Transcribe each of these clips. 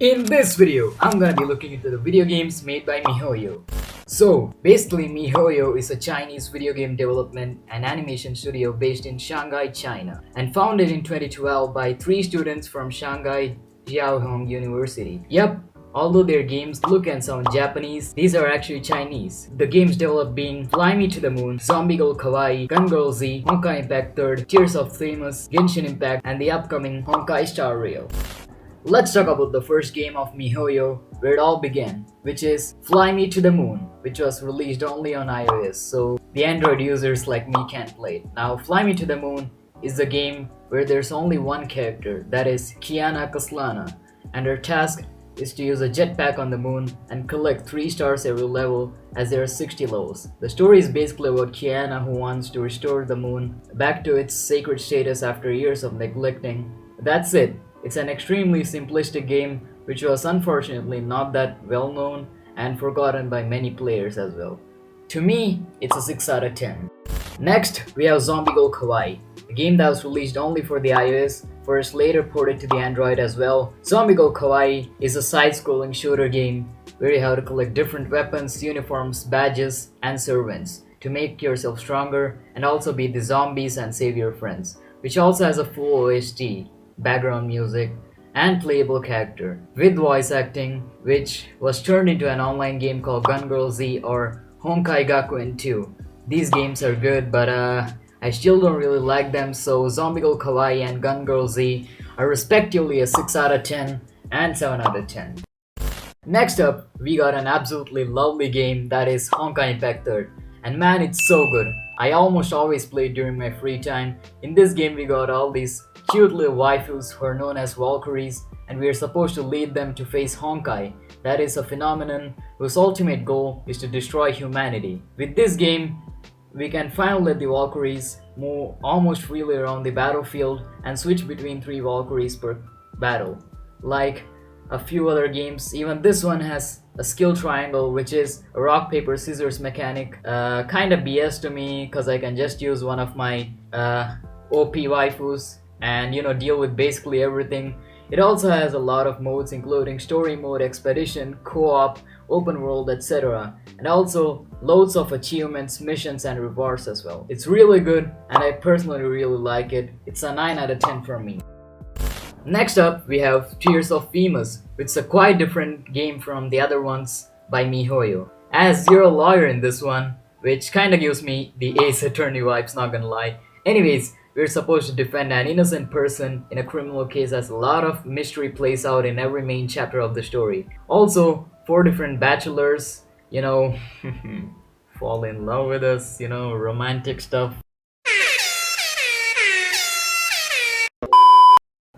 In this video, I'm gonna be looking into the video games made by miHoYo. So, basically miHoYo is a Chinese video game development and animation studio based in Shanghai, China, and founded in 2012 by 3 students from Shanghai Jiaohong University. Yep, although their games look and sound Japanese, these are actually Chinese. The games developed being Fly Me to the Moon, Zombiegal Kawaii, Gun Girl Z, Honkai Impact 3rd, Tears of Themis, Genshin Impact, and the upcoming Honkai Star Rail. Let's talk about the first game of miHoYo, where it all began, which is Fly Me to the Moon, which was released only on iOS, so the Android users like me can't play it. Now, Fly Me to the Moon is a game where there's only one character, that is Kiana Kaslana, and her task is to use a jetpack on the moon and collect 3 stars every level, as there are 60 levels. The story is basically about Kiana, who wants to restore the moon back to its sacred status after years of neglecting. That's it. It's an extremely simplistic game which was unfortunately not that well known and forgotten by many players as well. To me, it's a 6 out of 10. Next, we have Zombiegal Kawaii, a game that was released only for the iOS, first later ported to the Android as well. Zombiegal Kawaii is a side-scrolling shooter game where you have to collect different weapons, uniforms, badges, and servants to make yourself stronger and also beat the zombies and save your friends, which also has a full OST, background music, and playable character with voice acting, which was turned into an online game called Gun Girl Z or Honkai Gakuen 2. These games are good, but I still don't really like them, so Zombiegal Kawaii and Gun Girl Z are respectively a 6 out of 10 and 7 out of 10. Next up, we got an absolutely lovely game that is Honkai Impact 3rd. And man, it's so good. I almost always play it during my free time. In this game, we got all these cute little waifus who are known as Valkyries, and we are supposed to lead them to face Honkai, that is a phenomenon whose ultimate goal is to destroy humanity. With this game, we can finally let the Valkyries move almost freely around the battlefield and switch between 3 Valkyries per battle. Like a few other games, even this one has a skill triangle, which is a rock paper scissors mechanic. Kinda BS to me, cause I can just use one of my OP waifus and deal with basically everything. It also has a lot of modes including story mode, expedition, co-op, open world, etc. and also loads of achievements, missions and rewards as well. It's really good and I personally really like it. It's a 9 out of 10 for me. Next up, we have Tears of Themis, which is a quite different game from the other ones by miHoYo, as you're a lawyer in this one, which kinda gives me the Ace Attorney vibes, not gonna lie. Anyways, we're supposed to defend an innocent person in a criminal case as a lot of mystery plays out in every main chapter of the story. Also, 4 different bachelors, fall in love with us, romantic stuff.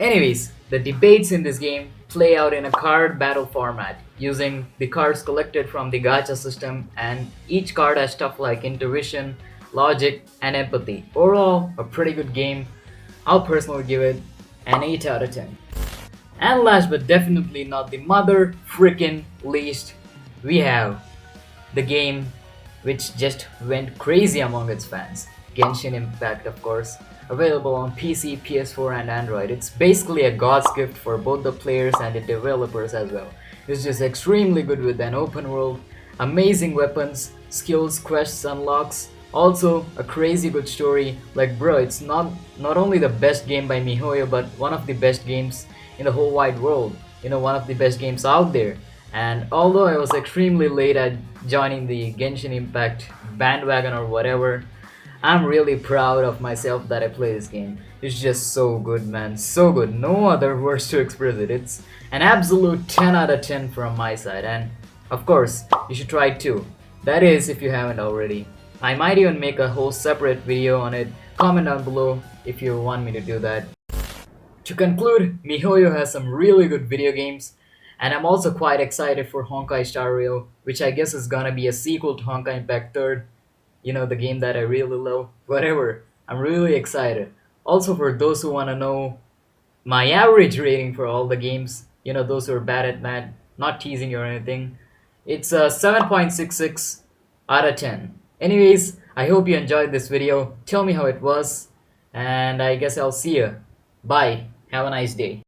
Anyways, the debates in this game play out in a card battle format, using the cards collected from the gacha system, and each card has stuff like intuition, logic, and empathy. Overall, a pretty good game. I'll personally give it an 8 out of 10. And last but definitely not the mother freaking least, we have the game which just went crazy among its fans, Genshin Impact, of course. Available on PC, PS4 and Android. It's basically a god's gift for both the players and the developers as well. It's just extremely good with an open world, amazing weapons, skills, quests, unlocks, also a crazy good story. Like bro, it's not only the best game by miHoYo, but one of the best games in the whole wide world. One of the best games out there. And although I was extremely late at joining the Genshin Impact bandwagon or whatever, I'm really proud of myself that I play this game. It's just so good, man. So good. No other words to express it. It's an absolute 10 out of 10 from my side. And of course, you should try it too. That is, if you haven't already. I might even make a whole separate video on it. Comment down below if you want me to do that. To conclude, miHoYo has some really good video games. And I'm also quite excited for Honkai Star Rail, which I guess is gonna be a sequel to Honkai Impact 3rd. The game that I really love. Whatever, I'm really excited. Also, for those who want to know my average rating for all the games, those who are bad at math, not teasing you or anything, it's a 7.66 out of 10. Anyways, I hope you enjoyed this video. Tell me how it was, and I guess I'll see you. Bye. Have a nice day.